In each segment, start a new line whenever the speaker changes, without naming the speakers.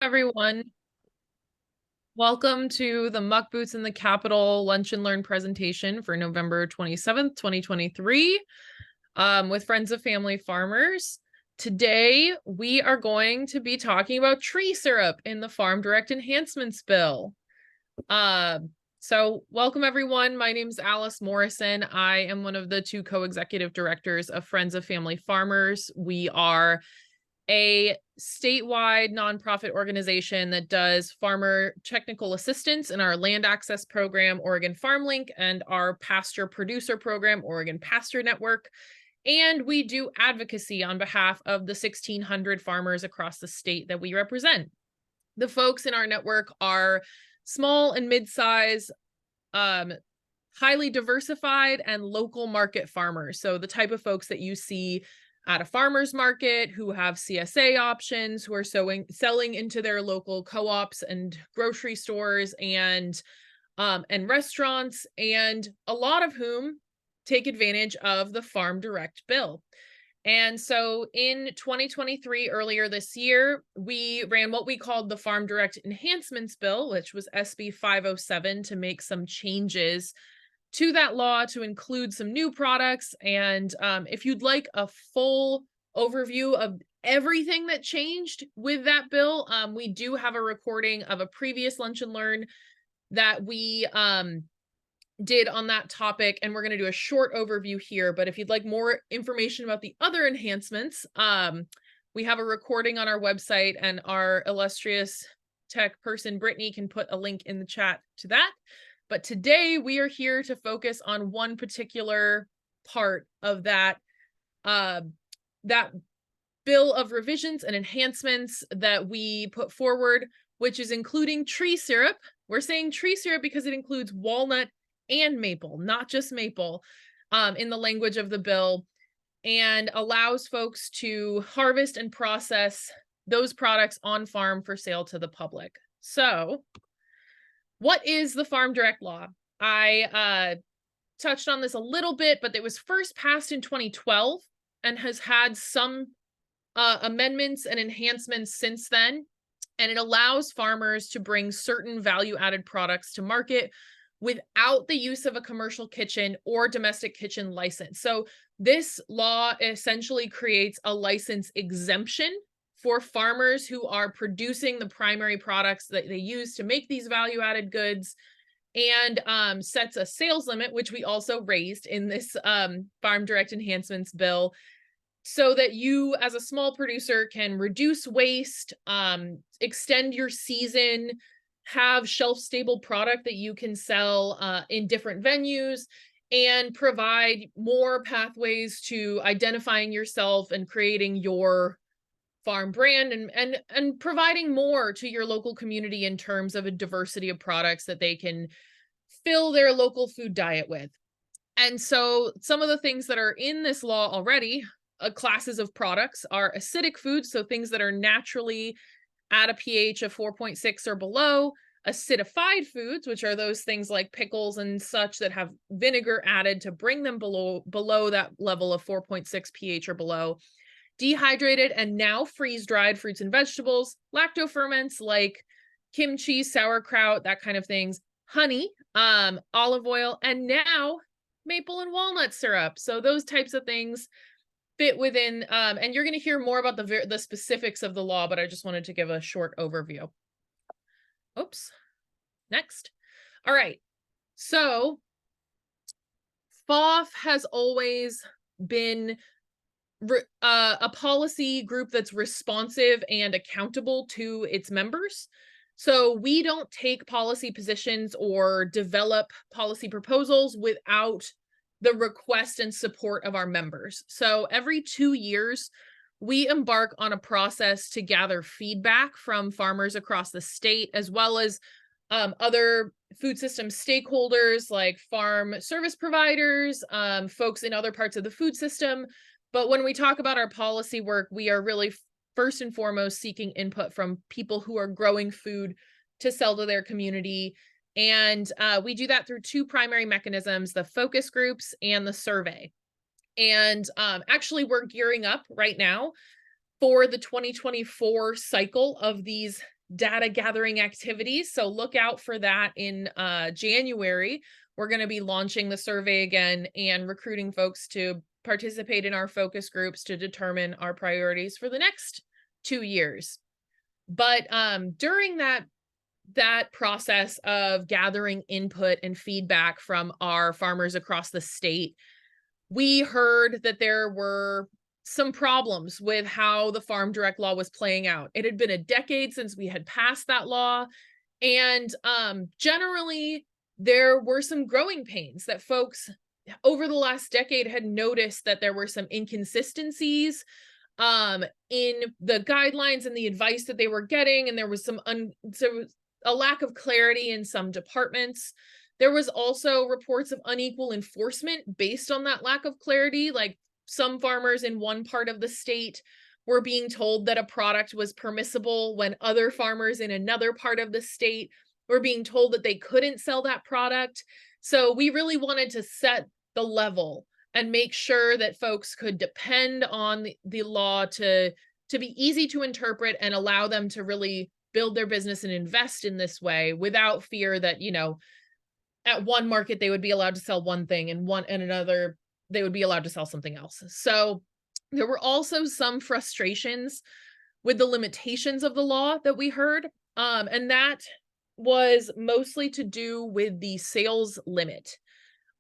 Everyone. Welcome to the Muckboots in the Capital Lunch and Learn presentation for November 27th, 2023, with Friends of Family Farmers. Today, we are going to be talking about tree syrup in the Farm Direct Enhancements Bill. So welcome everyone. My name is Alice Morrison. I am one of the two co-executive directors of Friends of Family Farmers. We are a statewide nonprofit organization that does farmer technical assistance in our land access program, Oregon Farm Link, and our pasture producer program, Oregon Pasture Network. And we do advocacy on behalf of the 1,600 farmers across the state that we represent. The folks in our network are small and mid-size, highly diversified and local market farmers. So the type of folks that you see at a farmer's market who have CSA options, who are selling into their local co-ops and grocery stores and restaurants, and a lot of whom take advantage of the Farm Direct bill. And so in 2023, earlier this year, we ran what we called the Farm Direct Enhancements Bill, which was SB 507, to make some changes to that law to include some new products. And if you'd like a full overview of everything that changed with that bill, we do have a recording of a previous Lunch and Learn that we did on that topic, and we're going to do a short overview here. But if you'd like more information about the other enhancements, we have a recording on our website, and our illustrious tech person, Brittany, can put a link in the chat to that. But today we are here to focus on one particular part of that, that bill of revisions and enhancements that we put forward, which is including tree syrup. We're saying tree syrup because it includes walnut and maple, not just maple, in the language of the bill, and allows folks to harvest and process those products on farm for sale to the public. So what is the Farm Direct law? I touched on this a little bit, but it was first passed in 2012 and has had some amendments and enhancements since then. And it allows farmers to bring certain value-added products to market without the use of a commercial kitchen or domestic kitchen license. So this law essentially creates a license exemption for farmers who are producing the primary products that they use to make these value-added goods, and sets a sales limit, which we also raised in this Farm Direct Enhancements bill, so that you as a small producer can reduce waste, extend your season, have shelf-stable product that you can sell in different venues, and provide more pathways to identifying yourself and creating your farm brand, and providing more to your local community in terms of a diversity of products that they can fill their local food diet with. And so some of the things that are in this law already, classes of products, are acidic foods, so things that are naturally at a pH of 4.6 or below; acidified foods, which are those things like pickles and such that have vinegar added to bring them below that level of 4.6 pH or below; dehydrated and now freeze-dried fruits and vegetables; lactoferments like kimchi, sauerkraut, that kind of things; honey, olive oil, and now maple and walnut syrup. So those types of things fit within, and you're going to hear more about the specifics of the law, but I just wanted to give a short overview. Oops. Next. All right. So FOF has always been a policy group that's responsive and accountable to its members. So we don't take policy positions or develop policy proposals without the request and support of our members. So every 2 years, we embark on a process to gather feedback from farmers across the state, as well as other food system stakeholders like farm service providers, folks in other parts of the food system. But when we talk about our policy work, we are really first and foremost seeking input from people who are growing food to sell to their community. And we do that through two primary mechanisms: the focus groups and the survey. And actually, we're gearing up right now for the 2024 cycle of these data gathering activities. So look out for that in January. We're going to be launching the survey again and recruiting folks to participate in our focus groups to determine our priorities for the next 2 years. But during that process of gathering input and feedback from our farmers across the state, we heard that there were some problems with how the farm direct law was playing out. It had been a decade since we had passed that law, and generally there were some growing pains that folks over the last decade had noticed, that there were some inconsistencies in the guidelines and the advice that they were getting, and there was a lack of clarity in some departments. There was also reports of unequal enforcement based on that lack of clarity. Like, some farmers in one part of the state were being told that a product was permissible when other farmers in another part of the state were being told that they couldn't sell that product. So we really wanted to set the level and make sure that folks could depend on the law to be easy to interpret and allow them to really build their business and invest in this way without fear that, at one market they would be allowed to sell one thing, and another they would be allowed to sell something else. So there were also some frustrations with the limitations of the law that we heard, and that was mostly to do with the sales limit.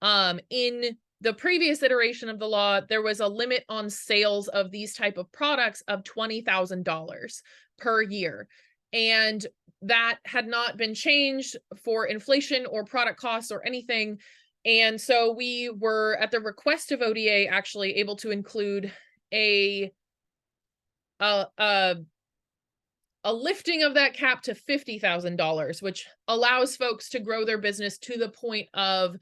In the previous iteration of the law, there was a limit on sales of these type of products of $20,000 per year. And that had not been changed for inflation or product costs or anything. And so we were, at the request of ODA, actually able to include a lifting of that cap to $50,000, which allows folks to grow their business to the point of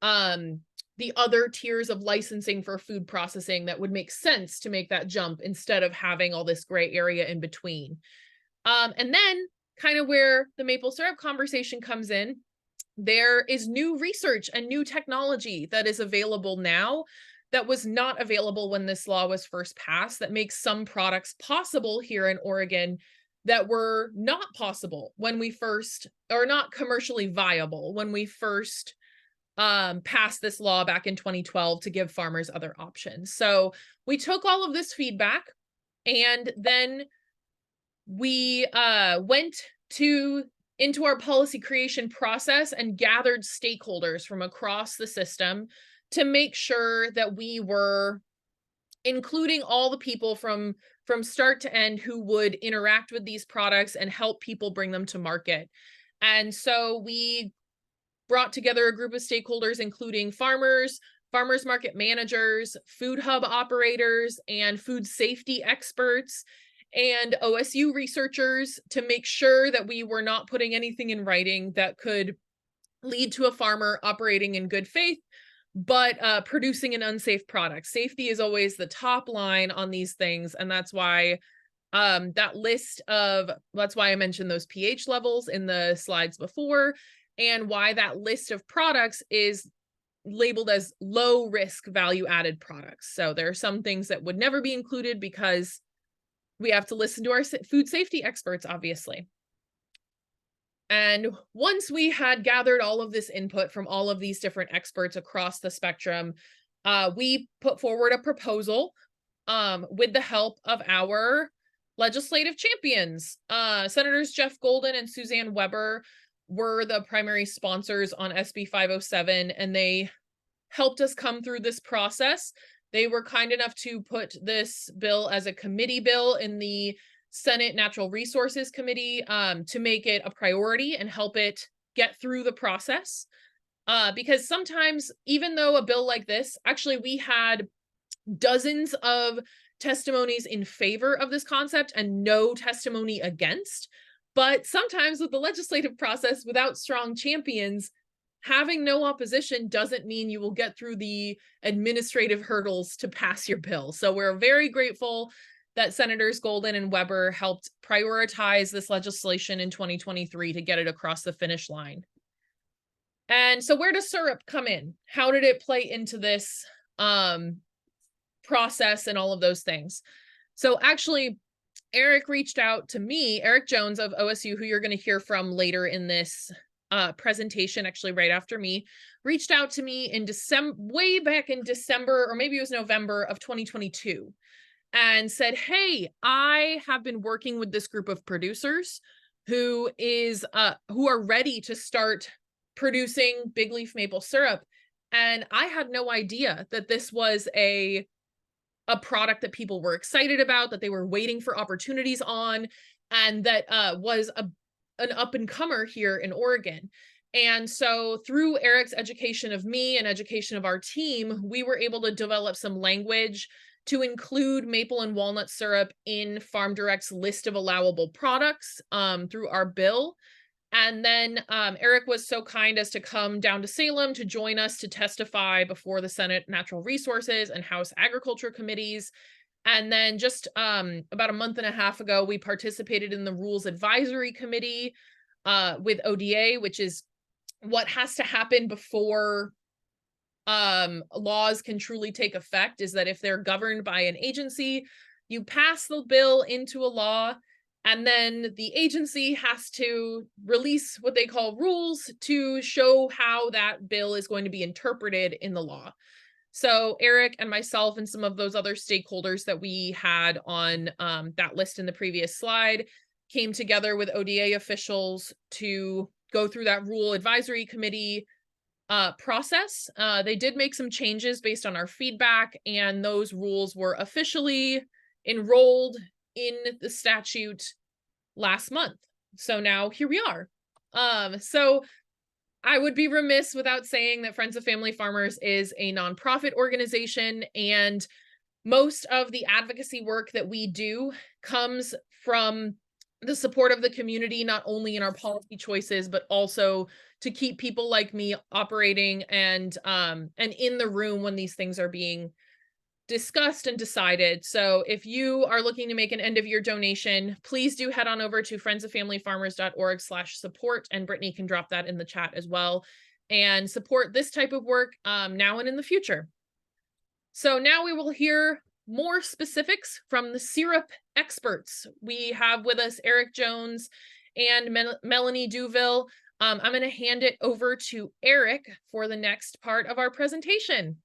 the other tiers of licensing for food processing that would make sense to make that jump, instead of having all this gray area in between. And then, kind of where the maple syrup conversation comes in, there is new research and new technology that is available now that was not available when this law was first passed, that makes some products possible here in Oregon that were not possible when we first, or not commercially viable when we first passed this law back in 2012 to give farmers other options. So we took all of this feedback, and then we went into our policy creation process and gathered stakeholders from across the system to make sure that we were including all the people from start to end who would interact with these products and help people bring them to market. And so we brought together a group of stakeholders, including farmers market managers, food hub operators, and food safety experts, and OSU researchers, to make sure that we were not putting anything in writing that could lead to a farmer operating in good faith, but producing an unsafe product. Safety is always the top line on these things, and that's why that's why I mentioned those pH levels in the slides before, and why that list of products is labeled as low risk value added products. So there are some things that would never be included because we have to listen to our food safety experts, obviously. And once we had gathered all of this input from all of these different experts across the spectrum, we put forward a proposal with the help of our legislative champions. Senators Jeff Golden and Suzanne Weber were the primary sponsors on SB 507, and they helped us come through this process. They were kind enough to put this bill as a committee bill in the Senate Natural Resources Committee to make it a priority and help it get through the process. Because sometimes, even though a bill like this, actually we had dozens of testimonies in favor of this concept and no testimony against, but sometimes with the legislative process, without strong champions, having no opposition doesn't mean you will get through the administrative hurdles to pass your bill. So we're very grateful that Senators Golden and Weber helped prioritize this legislation in 2023 to get it across the finish line. And so where does syrup come in? How did it play into this process and all of those things? So actually, Eric reached out to me, Eric Jones of OSU, who you're going to hear from later in this presentation, actually right after me, reached out to me in December, way back in December, or maybe it was November of 2022, and said, hey, I have been working with this group of producers who are ready to start producing big leaf maple syrup. And I had no idea that this was a product that people were excited about, that they were waiting for opportunities on, and that was an up and comer here in Oregon. And so through Eric's education of me and education of our team, we were able to develop some language to include maple and walnut syrup in Farm Direct's list of allowable products through our bill. And then Eric was so kind as to come down to Salem to join us to testify before the Senate Natural Resources and House Agriculture Committees. And then just about a month and a half ago, we participated in the Rules Advisory Committee with ODA, which is what has to happen before laws can truly take effect, is that if they're governed by an agency, you pass the bill into a law, and then the agency has to release what they call rules to show how that bill is going to be interpreted in the law. So Eric and myself and some of those other stakeholders that we had on that list in the previous slide came together with ODA officials to go through that rule advisory committee process. They did make some changes based on our feedback, and those rules were officially enrolled in the statute last month. So now here we are. So I would be remiss without saying that Friends of Family Farmers is a nonprofit organization, and most of the advocacy work that we do comes from the support of the community, not only in our policy choices, but also to keep people like me operating and in the room when these things are being discussed and decided. So if you are looking to make an end of year donation, please do head on over to friendsofamilyfarmers.org/support, and Brittany can drop that in the chat as well, and support this type of work now and in the future. So now we will hear more specifics from the syrup experts. We have with us Eric Jones and Melanie Duville. I'm going to hand it over to Eric for the next part of our presentation.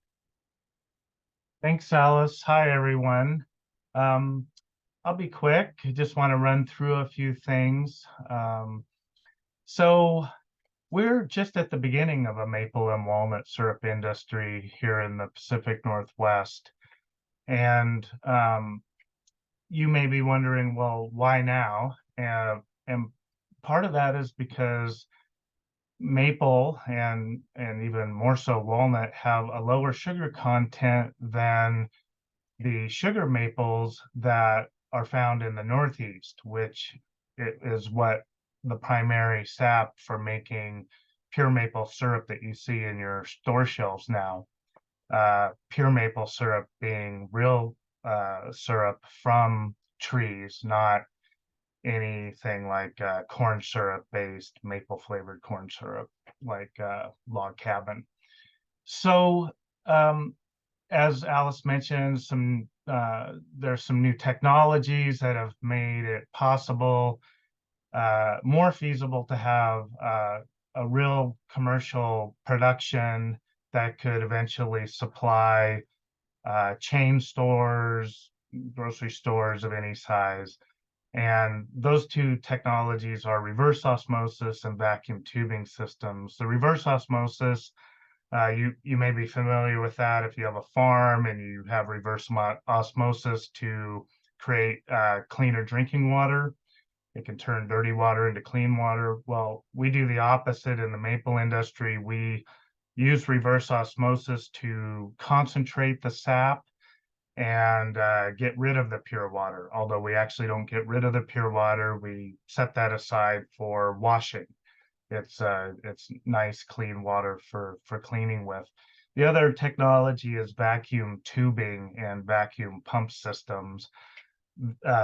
Thanks, Alice. Hi, everyone. I'll be quick. I just want to run through a few things. So we're just at the beginning of a maple and walnut syrup industry here in the Pacific Northwest. And you may be wondering, well, why now? And part of that is because maple and even more so walnut have a lower sugar content than the sugar maples that are found in the Northeast, which is what the primary sap for making pure maple syrup that you see in your store shelves now. Pure maple syrup being real syrup from trees, not anything like corn syrup based maple flavored corn syrup like Log Cabin. So as Alice mentioned, there's some new technologies that have made it possible, more feasible to have a real commercial production that could eventually supply chain stores, grocery stores of any size. And those two technologies are reverse osmosis and vacuum tubing systems. The reverse osmosis, you may be familiar with that if you have a farm and you have reverse osmosis to create cleaner drinking water. It can turn dirty water into clean water. Well, we do the opposite in the maple industry. We use reverse osmosis to concentrate the sap and get rid of the pure water. Although we actually don't get rid of the pure water, we set that aside for washing. It's nice, clean water for cleaning with. The other technology is vacuum tubing and vacuum pump systems.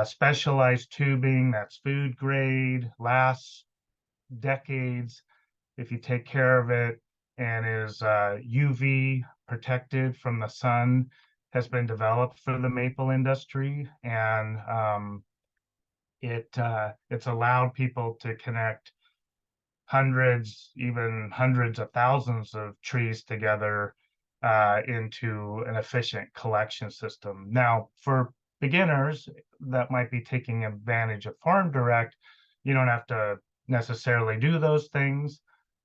Specialized tubing that's food grade, lasts decades if you take care of it, and is UV protected from the sun, has been developed for the maple industry. And It's allowed people to connect hundreds, even hundreds of thousands of trees together into an efficient collection system. Now, for beginners that might be taking advantage of Farm Direct, you don't have to necessarily do those things,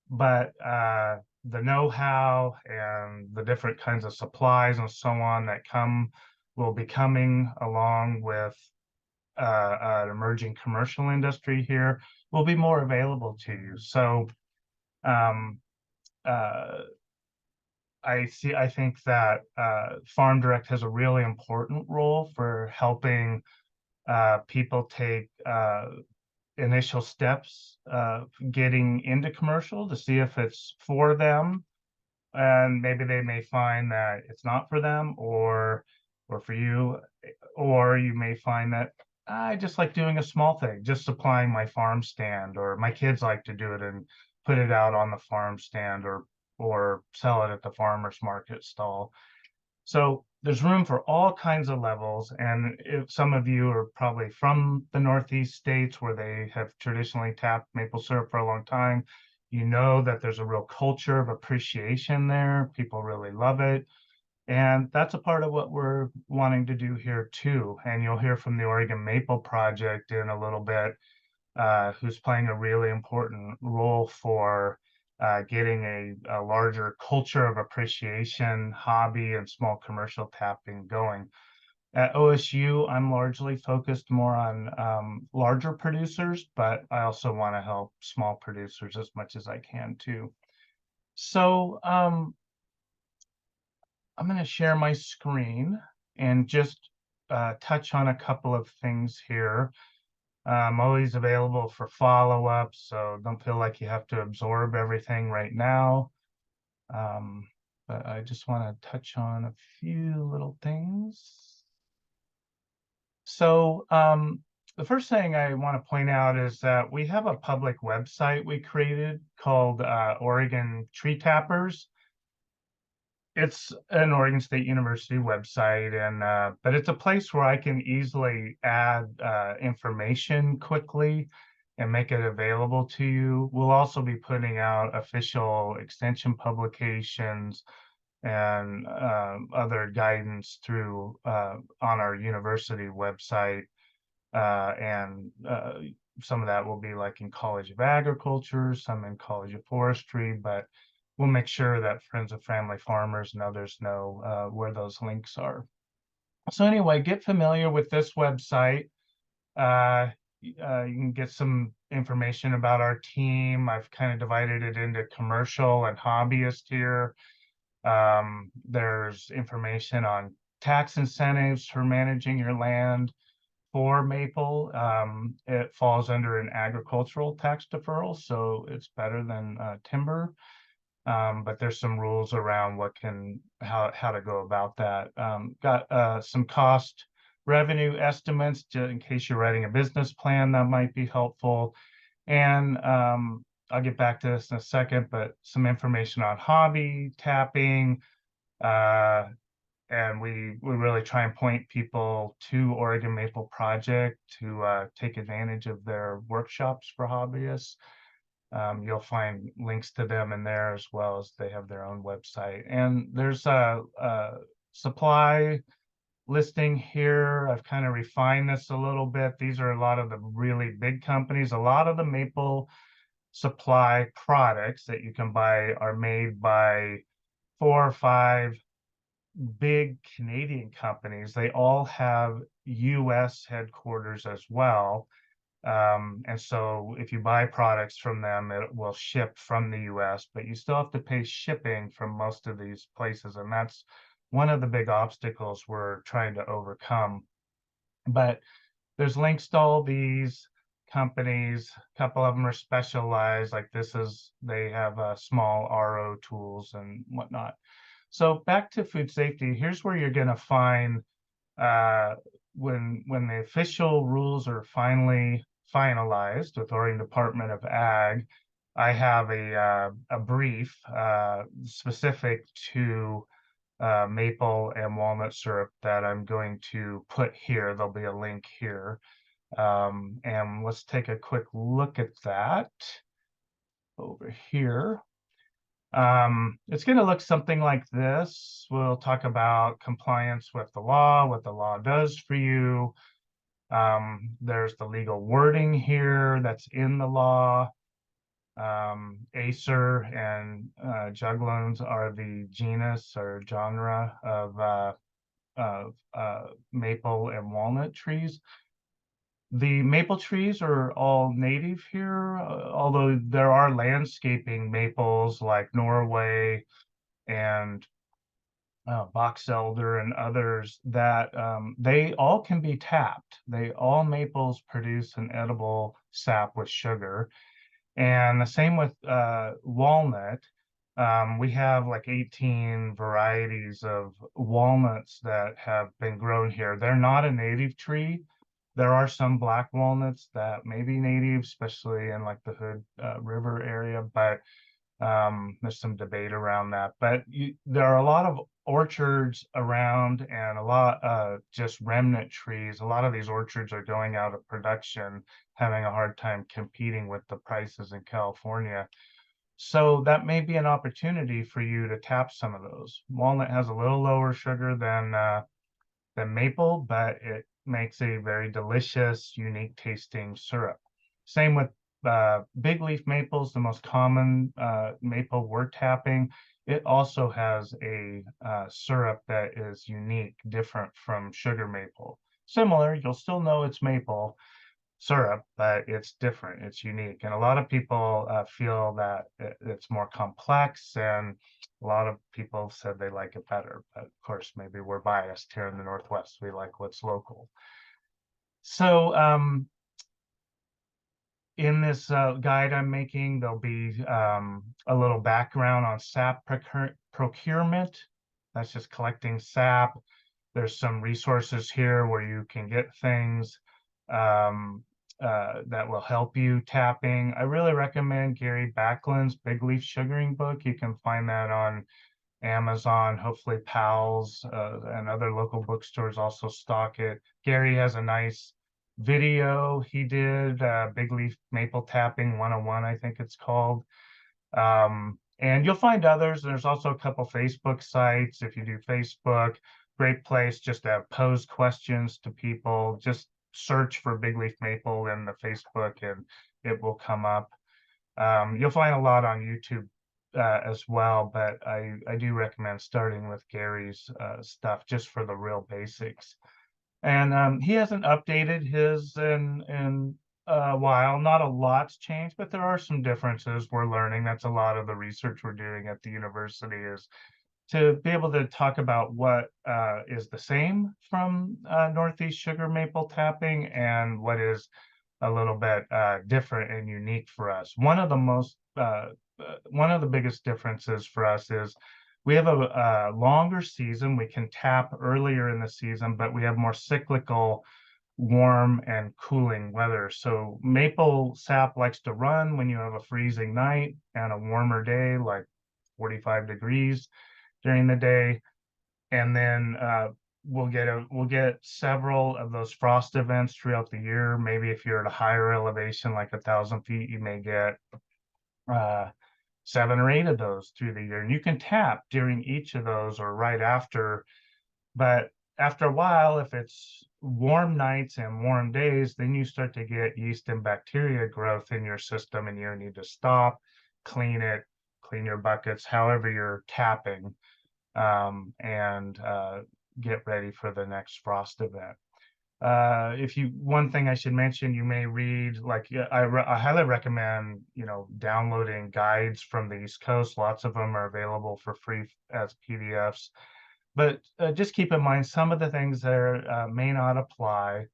but the know-how and the different kinds of supplies and so on that come will be coming along with an emerging commercial industry here will be more available to you. So um, uh, I think that Farm Direct has a really important role for helping people take initial steps getting into commercial to see if it's for them, and maybe they may find that it's not for them, or for you, or you may find that I just like doing a small thing, just supplying my farm stand, or my kids like to do it and put it out on the farm stand, or sell it at the farmer's market stall. So there's room for all kinds of levels. And if some of you are probably from the Northeast states where they have traditionally tapped maple syrup for a long time, you know that there's a real culture of appreciation there. People really love it. And that's a part of what we're wanting to do here too. And you'll hear from the Oregon Maple Project in a little bit, who's playing a really important role for getting a larger culture of appreciation, hobby, and small commercial tapping going. At OSU, I'm largely focused more on larger producers, but I also want to help small producers as much as I can too. So I'm going to share my screen and just touch on a couple of things here. I'm always available for follow-up, so don't feel like you have to absorb everything right now. But I just want to touch on a few little things. So the first thing I want to point out is that we have a public website we created called Oregon Tree Tappers. It's an Oregon State University website, and but it's a place where I can easily add information quickly and make it available to you. We'll also be putting out official extension publications and other guidance through on our university website, and some of that will be like in College of Agriculture, some in College of Forestry, but we'll make sure that Friends of Family Farmers and others know where those links are. So anyway, get familiar with this website. You can get some information about our team. I've kind of divided it into commercial and hobbyist here. There's information on tax incentives for managing your land for maple. It falls under an agricultural tax deferral, so it's better than timber. But there's some rules around how to go about that. Got some cost revenue estimates in case you're writing a business plan that might be helpful. And I'll get back to this in a second, but some information on hobby tapping, and we really try and point people to Oregon Maple Project to take advantage of their workshops for hobbyists. You'll find links to them in there, as well as they have their own website. And there's a supply listing here. I've kind of refined this a little bit. These are a lot of the really big companies. A lot of the maple supply products that you can buy are made by 4 or 5 big Canadian companies. They all have US headquarters as well. And so if you buy products from them, it will ship from the US, but you still have to pay shipping from most of these places. And that's one of the big obstacles we're trying to overcome. But there's links to all these companies. A couple of them are specialized, like they have small RO tools and whatnot. So back to food safety, here's where you're going to find uh, when the official rules are finally finalized with Oregon Department of Ag. I have a brief specific to maple and walnut syrup that I'm going to put here. There'll be a link here. And let's take a quick look at that over here. It's going to look something like this. We'll talk about compliance with the law, what the law does for you. There's the legal wording here that's in the law. Acer and juglones are the genus or genre of maple and walnut trees. The maple trees are all native here, although there are landscaping maples like Norway and box elder and others that they all can be tapped. All maples produce an edible sap with sugar. And the same with walnut. We have like 18 varieties of walnuts that have been grown here. They're not a native tree. There are some black walnuts that may be native, especially in like the Hood River area, but there's some debate around that. But there are a lot of orchards around and a lot just remnant trees. A lot of these orchards are going out of production, having a hard time competing with the prices in California. So that may be an opportunity for you to tap some of those. Walnut has a little lower sugar than maple, but it makes a very delicious, unique tasting syrup. Same with big leaf maples, the most common maple we're tapping. It also has a syrup that is unique, different from sugar maple. Similar, you'll still know it's maple syrup, but it's different, it's unique. And a lot of people feel that it's more complex, and a lot of people said they like it better. But of course, maybe we're biased here in the Northwest. We like what's local. So in this guide I'm making, there'll be a little background on sap procurement. That's just collecting sap. There's some resources here where you can get things that will help you tapping. I really recommend Gary Backland's Big Leaf Sugaring book. You can find that on Amazon, hopefully Pals, and other local bookstores also stock it. Gary has a nice video he did, Big Leaf Maple Tapping 101, I think it's called. And you'll find others. There's also a couple Facebook sites. If you do Facebook, great place just to pose questions to people. Just search for Big Leaf Maple in the Facebook and it will come up. You'll find a lot on YouTube as well, but I do recommend starting with Gary's stuff just for the real basics. And he hasn't updated his in a while. Not a lot's changed, but there are some differences we're learning. That's a lot of the research we're doing at the university, is to be able to talk about what is the same from Northeast sugar maple tapping and what is a little bit different and unique for us. One of the biggest differences for us is we have a longer season. We can tap earlier in the season, but we have more cyclical warm and cooling weather. So maple sap likes to run when you have a freezing night and a warmer day, like 45 degrees during the day. And then we'll get several of those frost events throughout the year. Maybe if you're at a higher elevation, like 1,000 feet, you may get 7 or 8 of those through the year. And you can tap during each of those or right after. But after a while, if it's warm nights and warm days, then you start to get yeast and bacteria growth in your system, and you need to stop, clean it, clean your buckets, however you're tapping, and get ready for the next frost event. One thing I should mention, you may read, like, I highly recommend, downloading guides from the East Coast. Lots of them are available for free as PDFs. But just keep in mind some of the things there may not apply.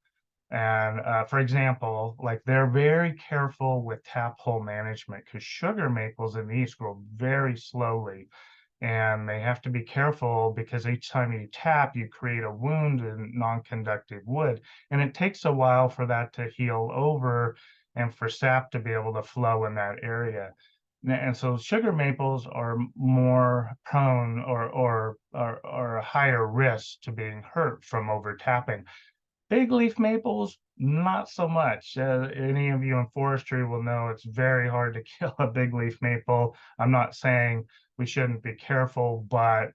And for example, like, they're very careful with tap hole management because sugar maples in the East grow very slowly. And they have to be careful because each time you tap, you create a wound in non-conductive wood. And it takes a while for that to heal over and for sap to be able to flow in that area. And so sugar maples are more prone or a higher risk to being hurt from over tapping. Big leaf maples, not so much. Any of you in forestry will know it's very hard to kill a big leaf maple. I'm not saying we shouldn't be careful, but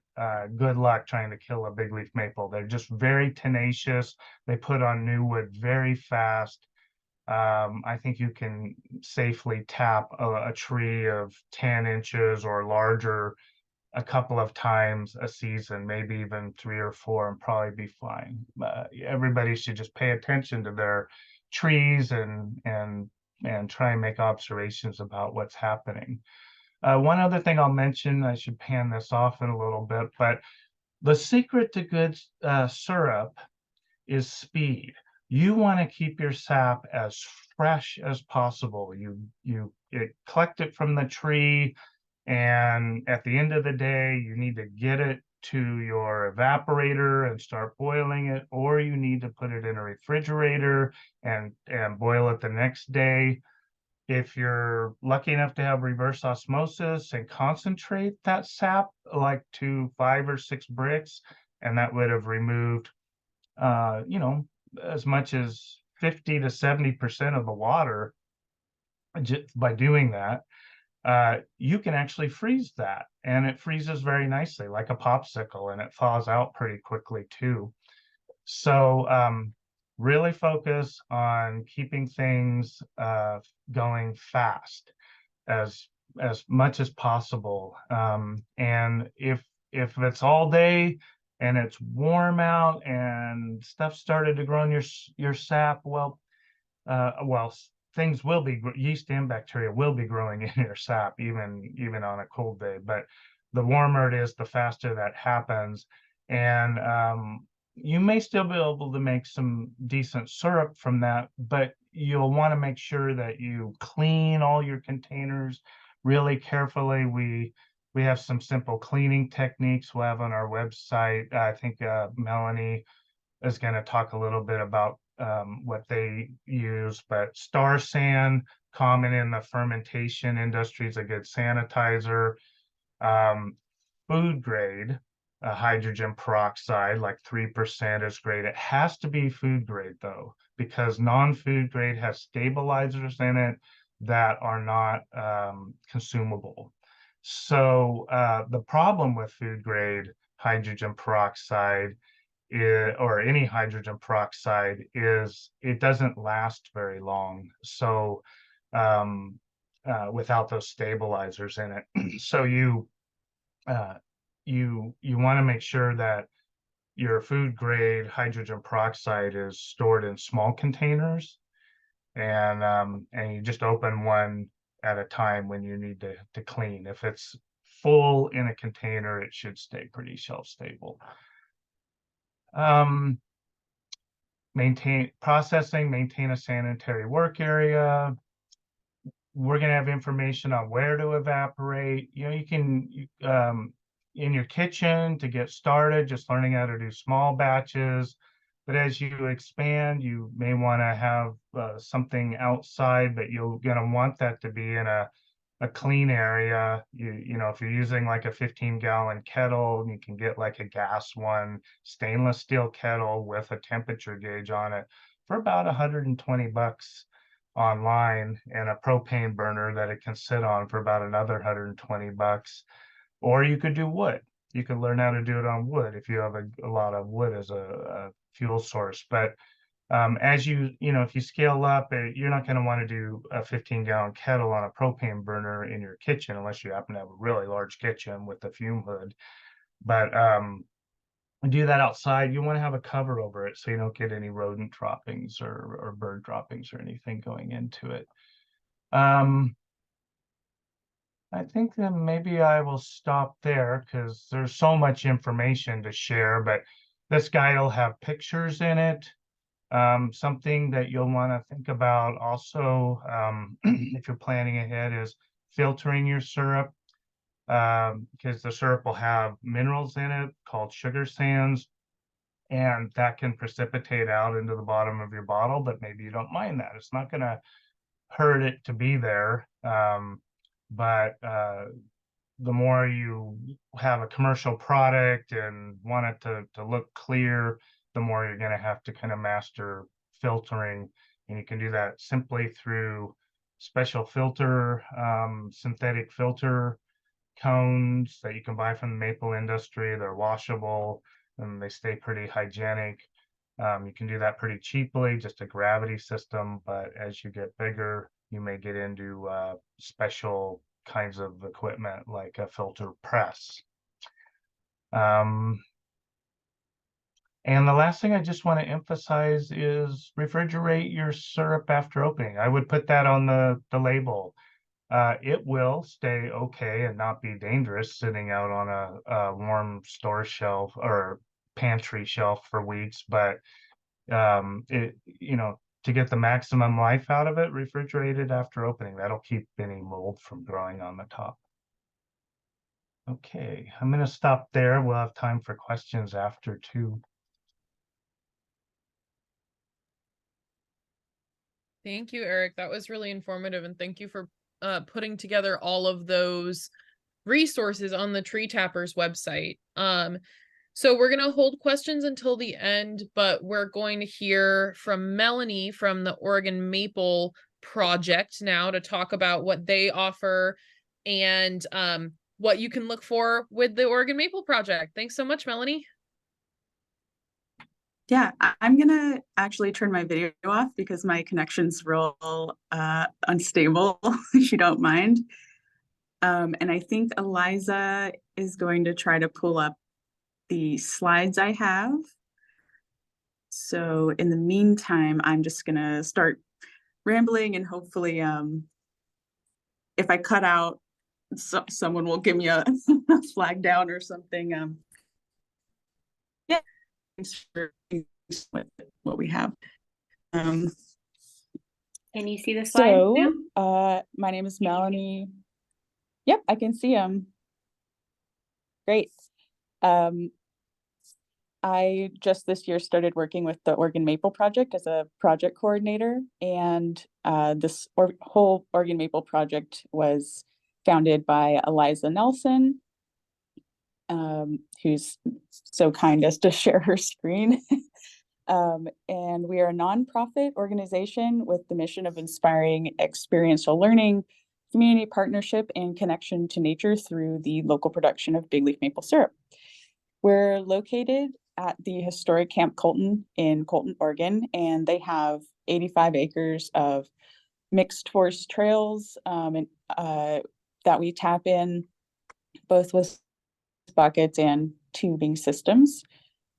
good luck trying to kill a big leaf maple. They're just very tenacious. They put on new wood very fast. I think you can safely tap a tree of 10 inches or larger a couple of times a season, maybe even 3 or 4, and probably be fine. Everybody should just pay attention to their trees and try and make observations about what's happening. One other thing I'll mention, I should pan this off in a little bit, but the secret to good syrup is speed. You want to keep your sap as fresh as possible. You collect it from the tree, and at the end of the day, you need to get it to your evaporator and start boiling it, or you need to put it in a refrigerator and boil it the next day. If you're lucky enough to have reverse osmosis and concentrate that sap like to 5 or 6 bricks, and that would have removed you know, as much as 50 to 70% of the water just by doing that. You can actually freeze that, and it freezes very nicely like a popsicle, and it thaws out pretty quickly too. So really focus on keeping things going fast as much as possible. And if it's all day and it's warm out and stuff started to grow in your sap, well, things will be, yeast and bacteria will be growing in your sap even on a cold day. But the warmer it is, the faster that happens, and you may still be able to make some decent syrup from that, but you'll want to make sure that you clean all your containers really carefully. We have some simple cleaning techniques we'll have on our website. I think Melanie is going to talk a little bit about what they use, but star sand, common in the fermentation industry, is a good sanitizer. Um, Food grade hydrogen peroxide, like 3%, is great. It has to be food grade though, because non-food grade has stabilizers in it that are not consumable. So the problem with food grade hydrogen peroxide or any hydrogen peroxide is it doesn't last very long. So without those stabilizers in it, so uh, you want to make sure that your food grade hydrogen peroxide is stored in small containers, and you just open one at a time when you need to clean. If it's full in a container, it should stay pretty shelf stable. Maintain a sanitary work area. We're going to have information on where to evaporate. You can in your kitchen to get started, just learning how to do small batches. But as you expand, you may want to have something outside, but you're going to want that to be in a clean area. You know, if you're using like a 15-gallon kettle, you can get like a gas one, stainless steel kettle with a temperature gauge on it for about $120 online, and a propane burner that it can sit on for about another $120. Or you could do wood. You could learn how to do it on wood if you have a lot of wood as a fuel source. But as if you scale up, you're not going to want to do a 15-gallon kettle on a propane burner in your kitchen unless you happen to have a really large kitchen with a fume hood. But do that outside. You want to have a cover over it so you don't get any rodent droppings or bird droppings or anything going into it. I think that maybe I will stop there because there's so much information to share, but this guide will have pictures in it. Something that you'll want to think about also, if you're planning ahead, is filtering your syrup, because the syrup will have minerals in it called sugar sands, and that can precipitate out into the bottom of your bottle, but maybe you don't mind that. It's not going to hurt it to be there. But the more you have a commercial product and want it to look clear, the more you're going to have to kind of master filtering. And you can do that simply through special filter, synthetic filter cones that you can buy from the maple industry. They're washable and they stay pretty hygienic. You can do that pretty cheaply, just a gravity system, but as you get bigger, you may get into special kinds of equipment like a filter press. And the last thing I just want to emphasize is refrigerate your syrup after opening. I would put that on the label. It will stay okay and not be dangerous sitting out on a warm store shelf or pantry shelf for weeks, but to get the maximum life out of it, refrigerate it after opening. That'll keep any mold from growing on the top. Okay, I'm going to stop there. We'll have time for questions after too.
Thank you, Eric. That was really informative, and thank you for putting together all of those resources on the Tree Tappers website. So we're going to hold questions until the end, but we're going to hear from Melanie from the Oregon Maple Project now to talk about what they offer and what you can look for with the Oregon Maple Project. Thanks so much, Melanie.
Yeah, I'm gonna actually turn my video off because my connection's real unstable, if you don't mind. And I think Eliza is going to try to pull up the slides I have. So in the meantime, I'm just gonna start rambling, and hopefully if I cut out, someone will give me a flag down or something. Yeah, thanks for what we have.
Can you see the slides?
So my name is Melanie. Yep, I can see them. Great. I just this year started working with the Oregon Maple Project as a project coordinator, and this whole Oregon Maple Project was founded by Eliza Nelson, who's so kind as to share her screen. And we are a nonprofit organization with the mission of inspiring experiential learning, community partnership, and connection to nature through the local production of big leaf maple syrup. We're located at the historic Camp Colton in Colton, Oregon, and they have 85 acres of mixed forest trails that we tap in both with buckets and tubing systems.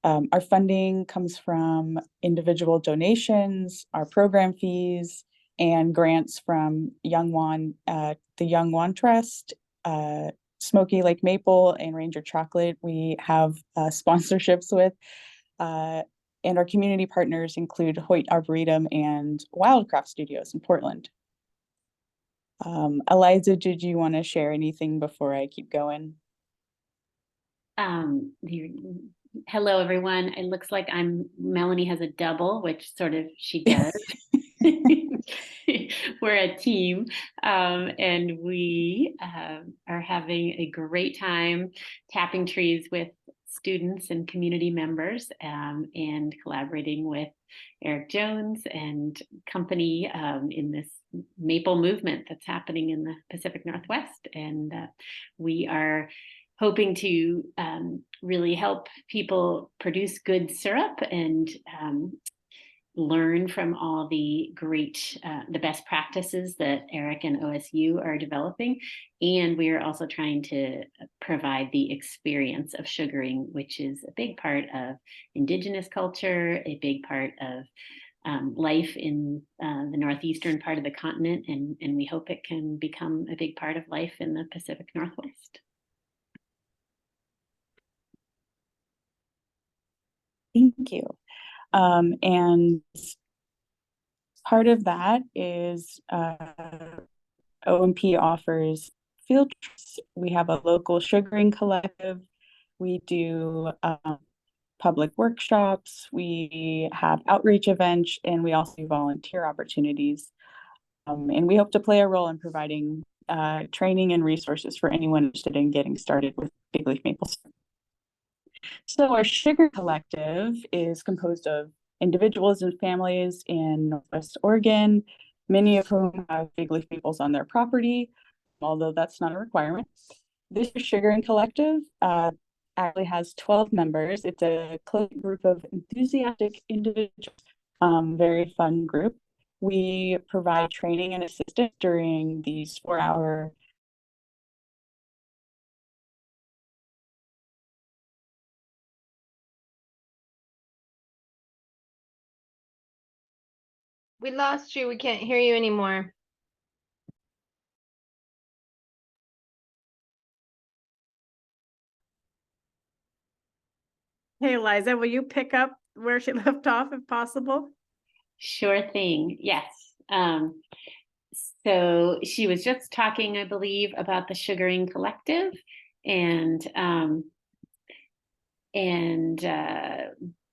Our funding comes from individual donations, our program fees, and grants from the Young Wan Trust, Smoky Lake Maple, and Ranger Chocolate. We have sponsorships with, and our community partners include Hoyt Arboretum and Wildcraft Studios in Portland. Eliza, did you want to share anything before I keep going?
Hello, everyone. It looks like Melanie has a double, which sort of she does. We're a team, and we are having a great time tapping trees with students and community members, and collaborating with Eric Jones and company in this maple movement that's happening in the Pacific Northwest. And we are hoping to really help people produce good syrup and learn from all the great, the best practices that Eric and OSU are developing. And we are also trying to provide the experience of sugaring, which is a big part of Indigenous culture, a big part of life in the northeastern part of the continent, and we hope it can become a big part of life in the Pacific Northwest.
Thank you. And part of that is OMP offers field trips. We have a local sugaring collective. We do public workshops. We have outreach events, and we also do volunteer opportunities. And we hope to play a role in providing training and resources for anyone interested in getting started with big leaf maple syrup. So our Sugar Collective is composed of individuals and families in Northwest Oregon, many of whom have big leaf maples on their property, although that's not a requirement. This Sugar and Collective actually has 12 members. It's a close group of enthusiastic individuals, very fun group. We provide training and assistance during these 4-hour
We lost you. We can't hear you anymore.
Hey, Eliza, will you pick up where she left off if possible?
Sure thing. Yes. So she was just talking, I believe, about the Sugaring Collective, and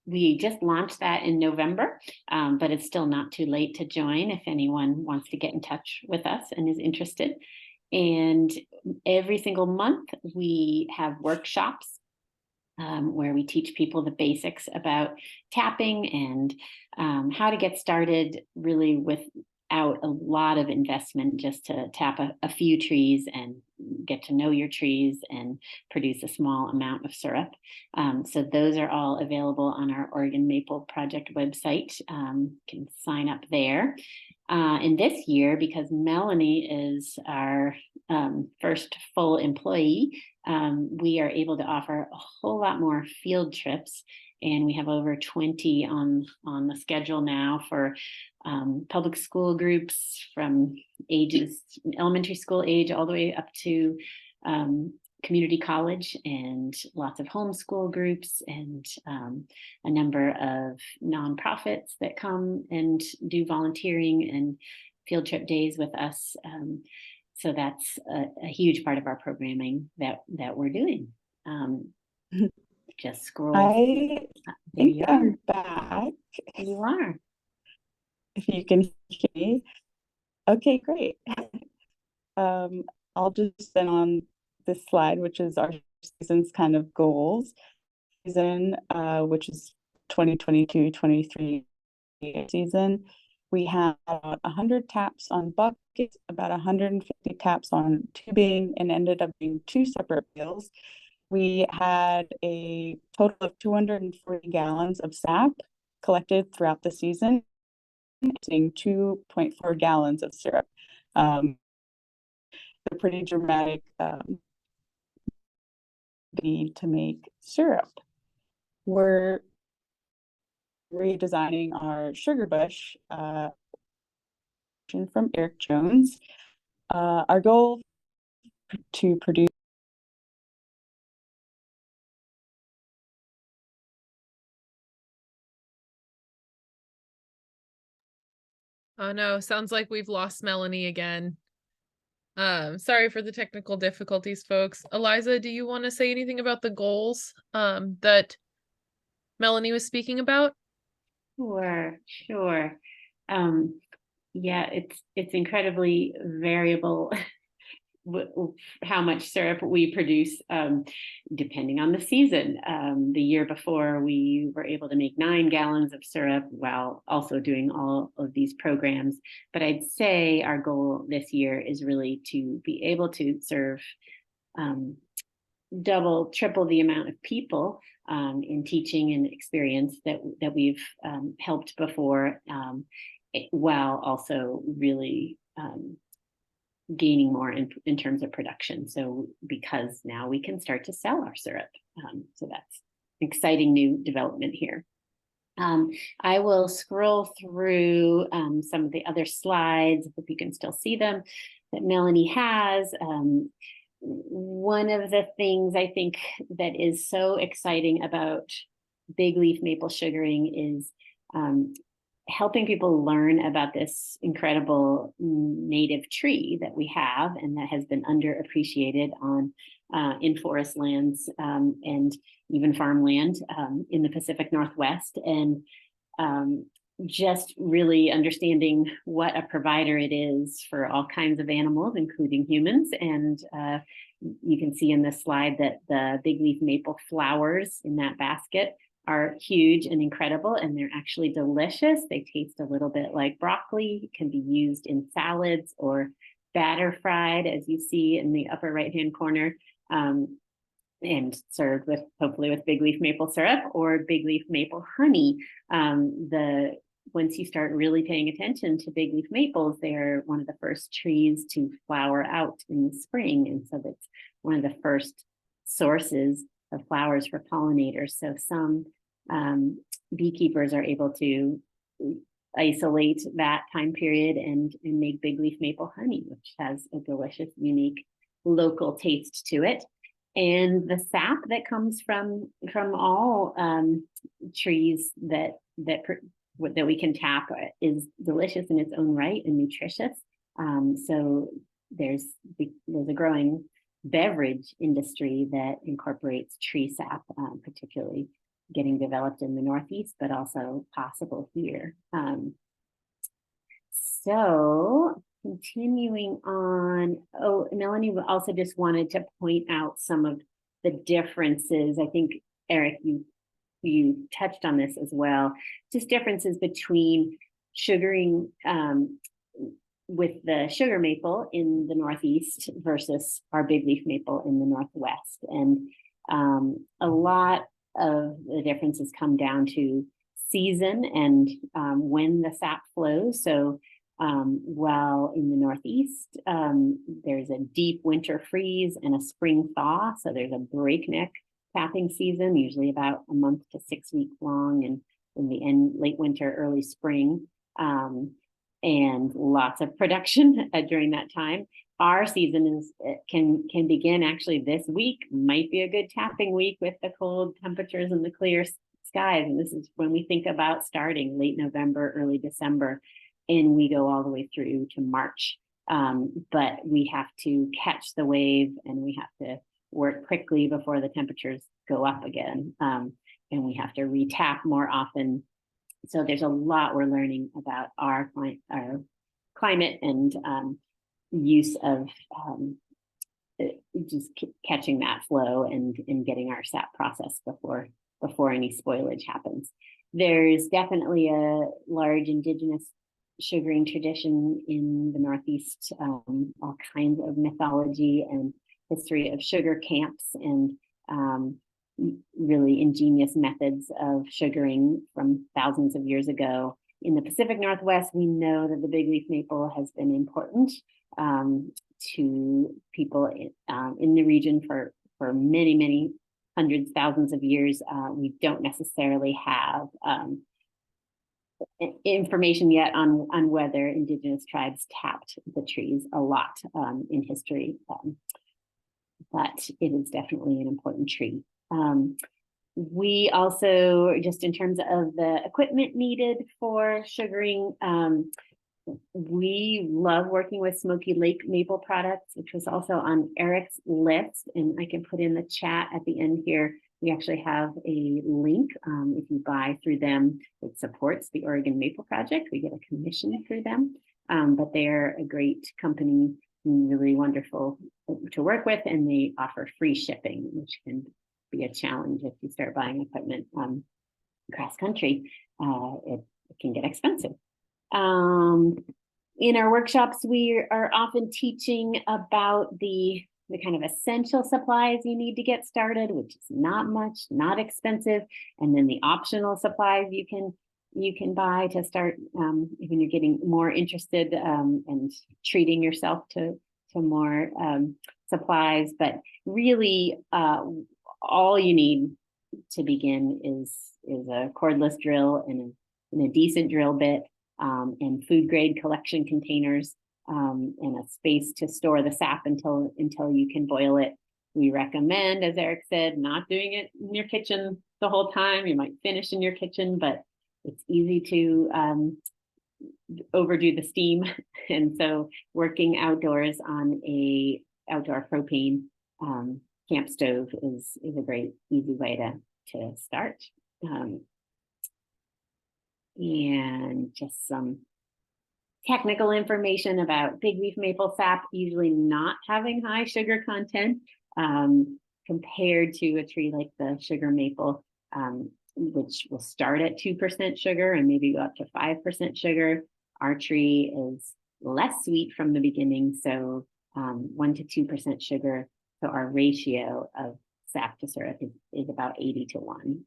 we just launched that in November, but it's still not too late to join if anyone wants to get in touch with us and is interested. And every single month we have workshops where we teach people the basics about tapping and how to get started really without a lot of investment, just to tap a few trees and get to know your trees and produce a small amount of syrup. So those are all available on our Oregon Maple Project website. Can sign up there. And this year, because Melanie is our first full employee, we are able to offer a whole lot more field trips, and we have over 20 on the schedule now for public school groups from ages, elementary school age, all the way up to community college, and lots of homeschool groups, and a number of nonprofits that come and do volunteering and field trip days with us. So that's a huge part of our programming that we're doing. Just scroll.
I
There
think
you are.
I'm back.
You are.
If you can hear me. Okay, great. I'll just spin on this slide, which is our season's kind of goals. Season, which is 2022-23 season. We have about 100 taps on buckets, about 150 taps on tubing, and ended up being 2 separate bills. We had a total of 240 gallons of sap collected throughout the season, using 2.4 gallons of syrup. A pretty dramatic need to make syrup. We're redesigning our sugar bush from Eric Jones. Our goal to produce
Oh no, sounds like we've lost Melanie again. Sorry for the technical difficulties, folks. Eliza, do you want to say anything about the goals that Melanie was speaking about?
Sure. Yeah, it's incredibly variable how much syrup we produce, depending on the season. The year before, we were able to make 9 gallons of syrup while also doing all of these programs. But I'd say our goal this year is really to be able to serve double, triple the amount of people in teaching and experience that we've helped before, while also really gaining more in terms of production. So because now we can start to sell our syrup. So that's an exciting new development here. I will scroll through some of the other slides, if you can still see them, that Melanie has. One of the things I think that is so exciting about big leaf maple sugaring is helping people learn about this incredible native tree that we have and that has been underappreciated on in forest lands and even farmland in the Pacific Northwest. And just really understanding what a provider it is for all kinds of animals, including humans. And you can see in this slide that the big leaf maple flowers in that basket are huge and incredible, and they're actually delicious. They taste a little bit like broccoli, can be used in salads or batter fried, as you see in the upper right-hand corner, and served with, hopefully with big leaf maple syrup or big leaf maple honey. Once you start really paying attention to big leaf maples, they're one of the first trees to flower out in the spring. And so that's one of the first sources of flowers for pollinators. So some beekeepers are able to isolate that time period and make big leaf maple honey, which has a delicious, unique local taste to it. And the sap that comes from all trees that we can tap is delicious in its own right and nutritious. So there's a growing beverage industry that incorporates tree sap, particularly getting developed in the Northeast, but also possible here. So continuing on, Melanie also just wanted to point out some of the differences. I think, Eric, you touched on this as well, just differences between sugaring with the sugar maple in the Northeast versus our big leaf maple in the Northwest. And a lot of the differences come down to season and when the sap flows. So while in the Northeast, there's a deep winter freeze and a spring thaw. So there's a breakneck tapping season, usually about a month to 6 weeks long, and in the end, late winter, early spring, and lots of production during that time. Our season can begin actually this week, might be a good tapping week with the cold temperatures and the clear skies. And this is when we think about starting late November, early December, and we go all the way through to March. But we have to catch the wave, and we have to work quickly before the temperatures go up again. And we have to retap more often. So there's a lot we're learning about our climate and use of just catching that flow and getting our sap processed before any spoilage happens. There's definitely a large indigenous sugaring tradition in the Northeast, all kinds of mythology and history of sugar camps and really ingenious methods of sugaring from thousands of years ago. In the Pacific Northwest, we know that the big leaf maple has been important to people in the region for many, many hundreds, thousands of years. We don't necessarily have information yet on whether indigenous tribes tapped the trees a lot in history, but it is definitely an important tree. We also, just in terms of the equipment needed for sugaring, we love working with Smoky Lake maple products, which was also on Eric's list, and I can put in the chat at the end here. We actually have a link. If you buy through them, it supports the Oregon Maple Project. We get a commission through them, but they're a great company, really wonderful to work with, and they offer free shipping, which can be a challenge if you start buying equipment cross country. It can get expensive. In our workshops, we are often teaching about the kind of essential supplies you need to get started, which is not much, not expensive, and then the optional supplies you can buy to start when you're getting more interested and treating yourself to more supplies. But really, all you need to begin is a cordless drill and a decent drill bit, and food grade collection containers, and a space to store the sap until you can boil it. We recommend, as Eric said, not doing it in your kitchen the whole time. You might finish in your kitchen, but it's easy to overdo the steam. And so working outdoors on a outdoor propane camp stove is a great easy way to start. And just some technical information about big leaf maple sap usually not having high sugar content compared to a tree like the sugar maple, which will start at 2% sugar and maybe go up to 5% sugar. Our tree is less sweet from the beginning, so 1 to 2% sugar. So our ratio of sap to syrup is about 80 to 1.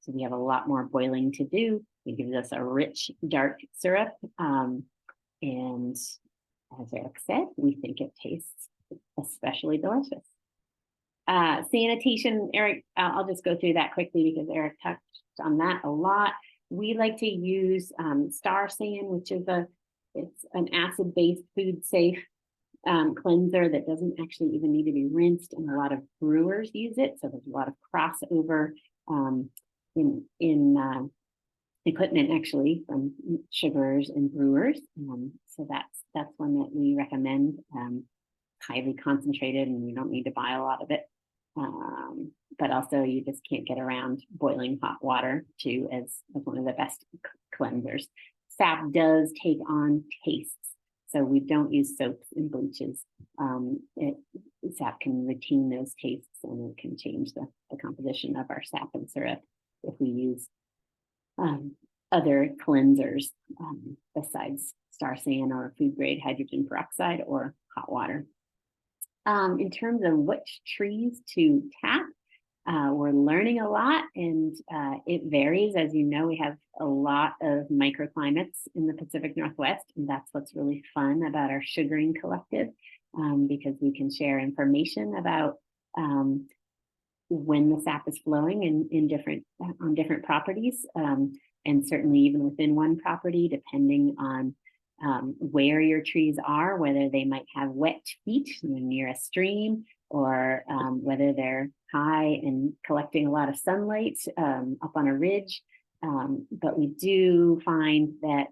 So we have a lot more boiling to do. It gives us a rich, dark syrup. And as Eric said, we think it tastes especially delicious. Sanitation, Eric, I'll just go through that quickly because Eric touched on that a lot. We like to use Star San, which is it's an acid-based, food-safe cleanser that doesn't actually even need to be rinsed, and a lot of brewers use it. So there's a lot of crossover in equipment actually from sugarers and brewers. So that's one that we recommend, highly concentrated, and you don't need to buy a lot of it. But also you just can't get around boiling hot water too as one of the best cleansers. Sap does take on tastes, so we don't use soaps and bleaches. Sap can retain those tastes, and it can change the composition of our sap and syrup if we use other cleansers besides Star San or food grade hydrogen peroxide or hot water. In terms of which trees to tap, we're learning a lot, and it varies. As you know, we have a lot of microclimates in the Pacific Northwest, and that's what's really fun about our sugaring collective, because we can share information about when the sap is flowing on different properties, and certainly even within one property, depending on where your trees are, whether they might have wet feet near a stream, or whether they're high and collecting a lot of sunlight up on a ridge. But we do find that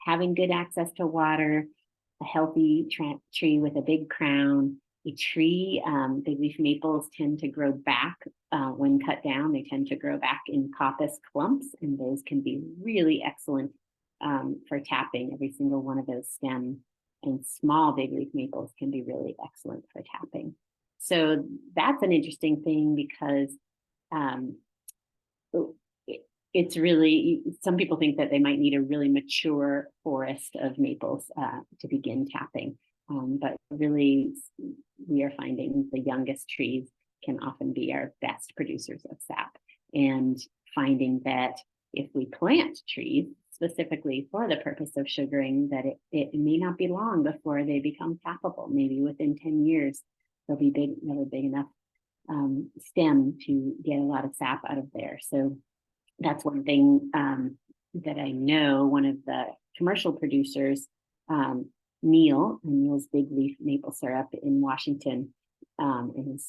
having good access to water, a healthy tree with a big crown, a tree, big leaf maples tend to grow back when cut down. They tend to grow back in coppice clumps, and those can be really excellent for tapping. Every single one of those stems, and small big leaf maples can be really excellent for tapping. So that's an interesting thing because it's really, some people think that they might need a really mature forest of maples to begin tapping. But really, we are finding the youngest trees can often be our best producers of sap, and finding that if we plant trees specifically for the purpose of sugaring, that it may not be long before they become tappable. Maybe within 10 years, they'll be big, have a big enough stem to get a lot of sap out of there. So that's one thing that I know one of the commercial producers, Neil's Big Leaf Maple Syrup in Washington, and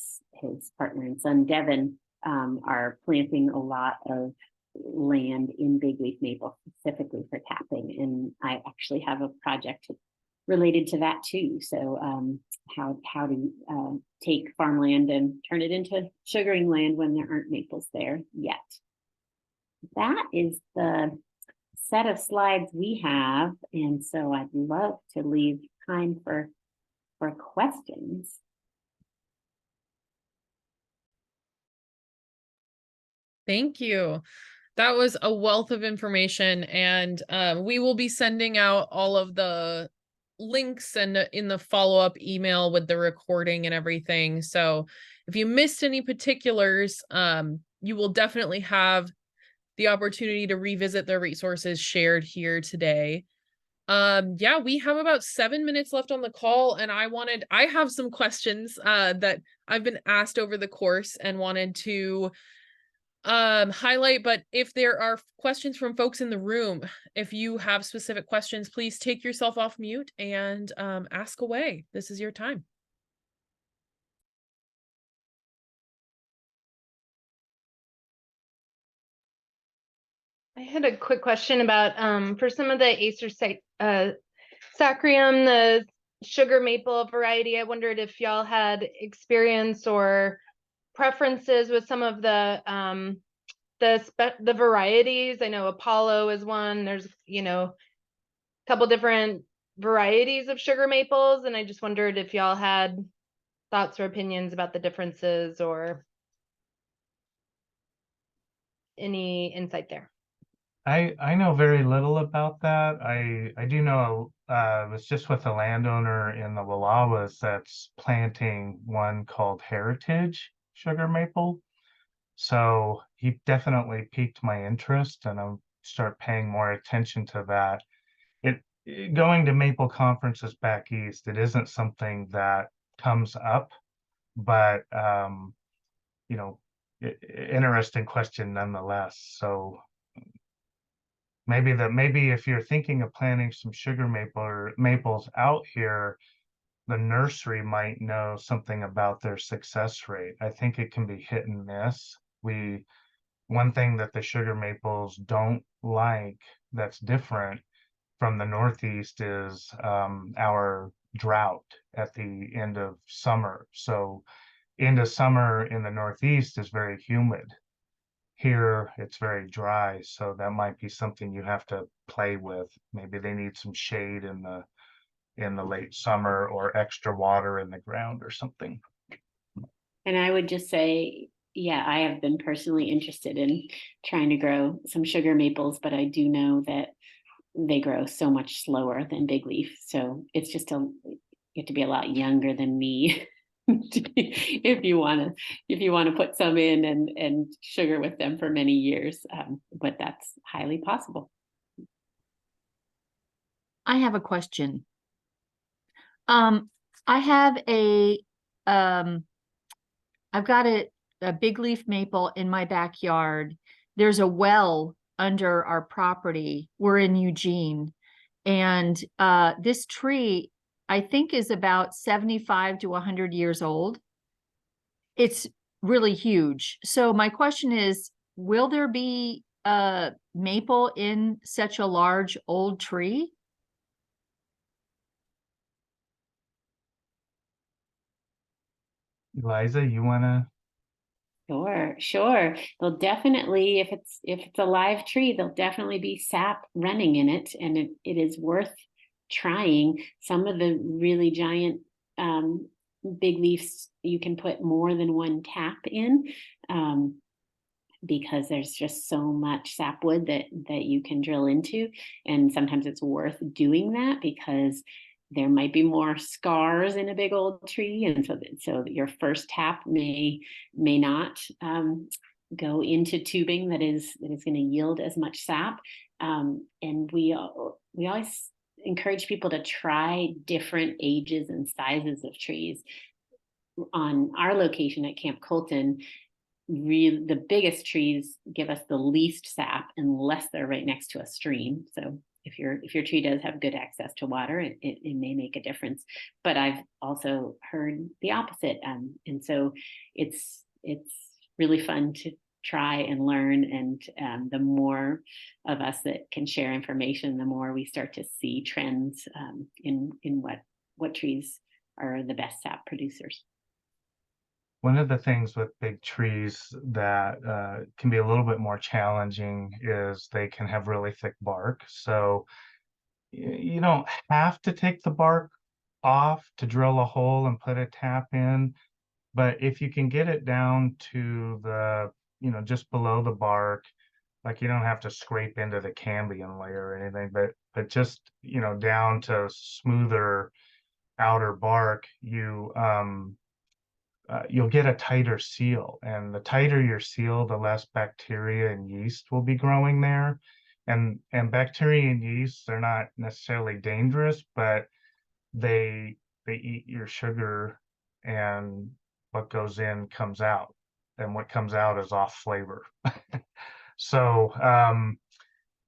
his partner and son Devin are planting a lot of land in big leaf maple specifically for tapping, and I actually have a project related to that too. So how to take farmland and turn it into sugaring land when there aren't maples there yet. That is the set of slides we have, and so I'd love to leave time for questions.
Thank you. That was a wealth of information, and we will be sending out all of the links and in the follow-up email with the recording and everything. So if you missed any particulars, you will definitely have the opportunity to revisit the resources shared here today. Yeah, we have about 7 minutes left on the call, and I have some questions that I've been asked over the course and wanted to highlight. But if there are questions from folks in the room, if you have specific questions, please take yourself off mute and ask away. This is your time.
I had a quick question about for some of the Acer Sacrium, the sugar maple variety. I wondered if y'all had experience or preferences with some of the the varieties. I know Apollo is one. There's, a couple different varieties of sugar maples, and I just wondered if y'all had thoughts or opinions about the differences or any insight there.
I know very little about that. I do know I was just with a landowner in the Wallowas that's planting one called Heritage sugar maple. So he definitely piqued my interest, and I'll start paying more attention to that. Going to maple conferences back east, it isn't something that comes up, but interesting question nonetheless. So maybe if you're thinking of planting some sugar maple or maples out here, the nursery might know something about their success rate. I think it can be hit and miss. One thing that the sugar maples don't like that's different from the Northeast is our drought at the end of summer. So end of summer in the Northeast is very humid. Here it's very dry, so that might be something you have to play with. Maybe they need some shade in the late summer or extra water in the ground or something.
And I would just say, yeah, I have been personally interested in trying to grow some sugar maples, but I do know that they grow so much slower than big leaf. So it's just you have to be a lot younger than me if you want to put some in and sugar with them for many years. But that's highly possible.
I have a question. I have I've got a big leaf maple in my backyard. There's a well under our property. We're in Eugene. And this tree, I think, is about 75 to 100 years old. It's really huge. So my question is, will there be a maple in such a large old tree?
Eliza, you wanna?
Sure. There'll definitely, if it's a live tree, there'll definitely be sap running in it, and it is worth trying. Some of the really giant big leaves, you can put more than one tap in, because there's just so much sapwood that you can drill into, and sometimes it's worth doing that because there might be more scars in a big old tree, and so your first tap may not go into tubing that is going to yield as much sap. And we always encourage people to try different ages and sizes of trees. On our location at Camp Colton, really the biggest trees give us the least sap unless they're right next to a stream. So if your tree does have good access to water, it may make a difference. But I've also heard the opposite, and so it's really fun to try and learn. And the more of us that can share information, the more we start to see trends in what trees are the best sap producers.
One of the things with big trees that can be a little bit more challenging is they can have really thick bark. So you don't have to take the bark off to drill a hole and put a tap in, but if you can get it down to the, just below the bark, like you don't have to scrape into the cambium layer or anything, but just, down to smoother outer bark, you'll get a tighter seal, and the tighter your seal, the less bacteria and yeast will be growing there. And bacteria and yeast, they're not necessarily dangerous, but they eat your sugar, and what goes in comes out, and what comes out is off flavor. So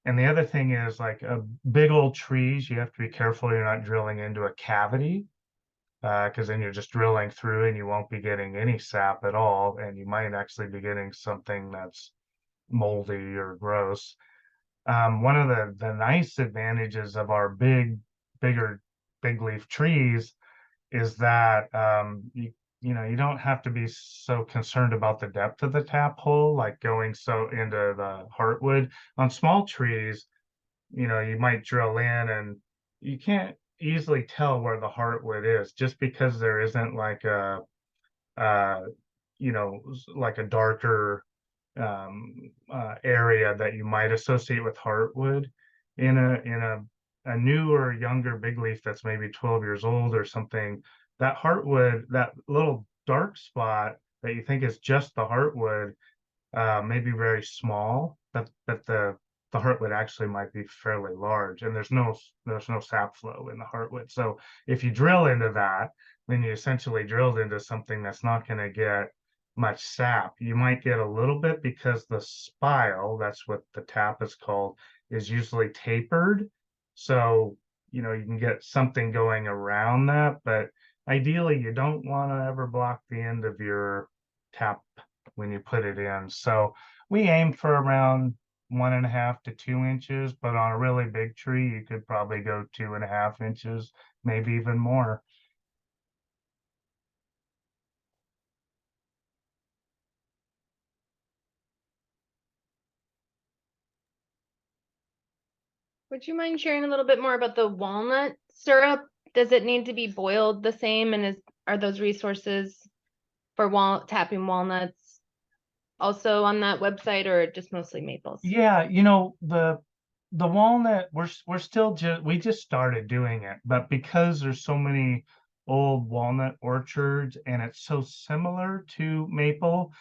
and the other thing is, like big old trees, you have to be careful you're not drilling into a cavity, because then you're just drilling through and you won't be getting any sap at all, and you might actually be getting something that's moldy or gross. One of the nice advantages of our bigger big leaf trees is that you don't have to be so concerned about the depth of the tap hole, like going so into the heartwood. On small trees, you might drill in and you can't easily tell where the heartwood is just because there isn't like uh, like a darker area that you might associate with heartwood. In a newer, younger big leaf that's maybe 12 years old or something, that heartwood, that little dark spot that you think is just the heartwood, may be very small, but the heartwood actually might be fairly large, and there's no sap flow in the heartwood. So if you drill into that, then you essentially drilled into something that's not going to get much sap. You might get a little bit because the spile, that's what the tap is called, is usually tapered. So, you can get something going around that, but ideally you don't want to ever block the end of your tap when you put it in. So we aim for around 1.5 to 2 inches, but on a really big tree, you could probably go 2.5 inches, maybe even more.
Would you mind sharing a little bit more about the walnut syrup? Does it need to be boiled the same? And are those resources for tapping walnuts also on that website, or just mostly maples?
Yeah, the walnut, we're still we just started doing it, but because there's so many old walnut orchards and it's so similar to maple,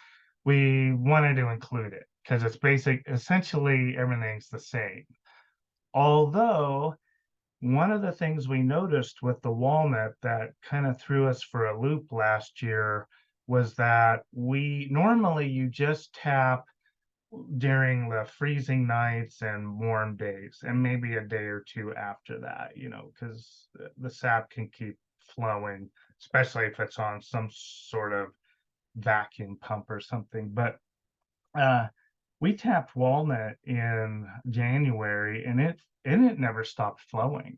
we wanted to include it because it's essentially everything's the same. Although one of the things we noticed with the walnut that kind of threw us for a loop last year was that normally you just tap during the freezing nights and warm days, and maybe a day or two after that, because the sap can keep flowing, especially if it's on some sort of vacuum pump or something. But we tapped walnut in January, and it never stopped flowing.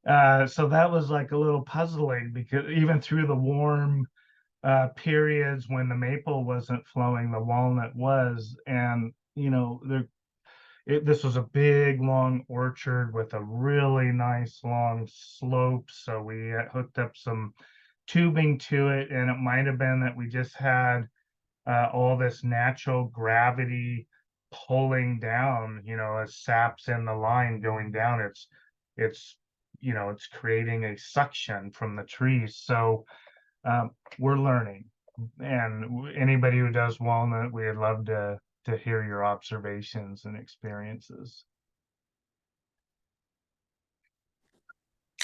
So that was like a little puzzling, because even through the warm periods when the maple wasn't flowing, the walnut was. And this was a big long orchard with a really nice long slope, so we hooked up some tubing to it, and it might have been that we just had all this natural gravity pulling down, as sap's in the line going down, it's creating a suction from the trees. So we're learning, and anybody who does walnut, we'd love to hear your observations and experiences.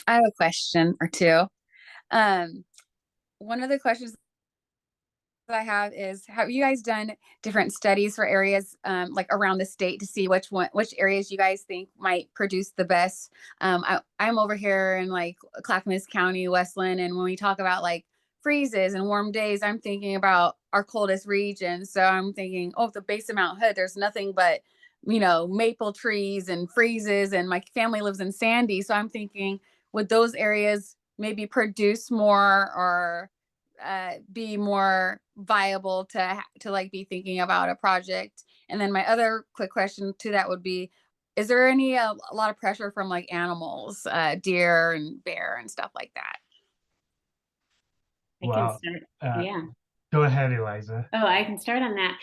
I have a question or two. One of the questions that I have is, have you guys done different studies for areas like around the state to see which areas you guys think might produce the best? I'm over here in like Clackamas County, Westland, and when we talk about like freezes and warm days, I'm thinking about our coldest region. So I'm thinking, oh, the base of Mount Hood, there's nothing but maple trees and freezes, and my family lives in Sandy. So I'm thinking, would those areas maybe produce more or be more viable to like be thinking about a project? And then my other quick question to that would be, is there any a lot of pressure from like animals, deer and bear and stuff like that?
I
Well,
can start. Yeah.
Go ahead, Eliza.
Oh, I can start on that.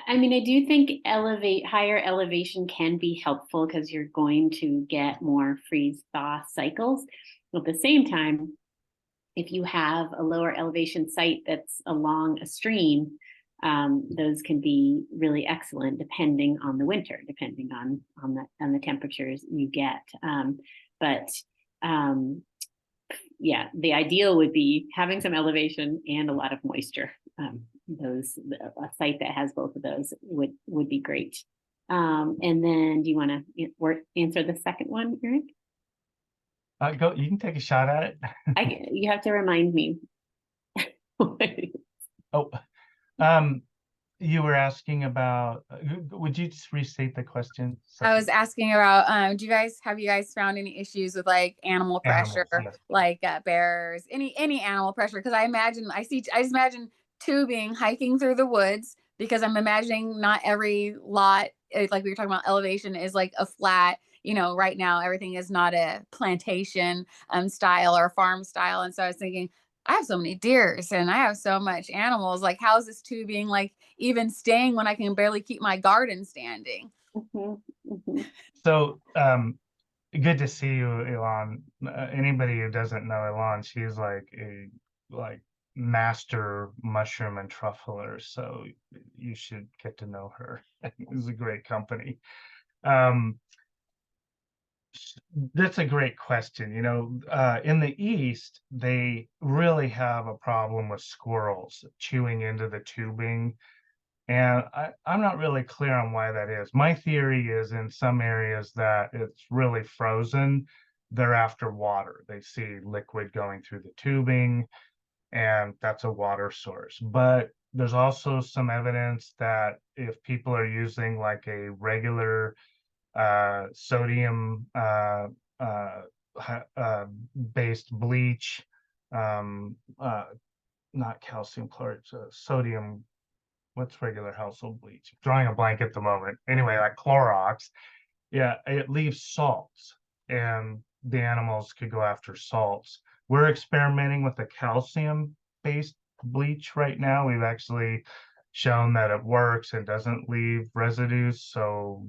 I mean, I do think higher elevation can be helpful because you're going to get more freeze thaw cycles. At the same time, if you have a lower elevation site that's along a stream, those can be really excellent depending on the winter, depending on the temperatures you get. Yeah, the ideal would be having some elevation and a lot of moisture. A site that has both of those would be great. And then, do you want to answer the second one, Eric?
Go. You can take a shot at it.
You have to remind me.
Oh, You were asking about, would you just restate the question?
I was asking about, have you guys found any issues with like animal pressure,
Animals, yes.
like bears, any animal pressure? Because I just imagine tubing hiking through the woods, because I'm imagining not every lot, like we were talking about, elevation is like a flat. Right now everything is not a plantation style or farm style, and so I was thinking, I have so many deers and I have so much animals. Like, how's this tubing like even staying when I can barely keep my garden standing?
Mhm, mhm.
So, good to see you, Elon. Anybody who doesn't know Elon, she's like a master mushroom and truffler. So you should get to know her. It's a great company. Um, that's a great question. In the East, they really have a problem with squirrels chewing into the tubing. And I'm not really clear on why that is. My theory is in some areas that it's really frozen. They're after water. They see liquid going through the tubing, and that's a water source. But there's also some evidence that if people are using like a regular sodium based bleach, um, uh, not calcium chloride, sodium, what's regular household bleach? Drawing a blank at the moment. Anyway, like Clorox, yeah, it leaves salts, and the animals could go after salts. We're experimenting with a calcium-based bleach right now. We've actually shown that it works and doesn't leave residues, so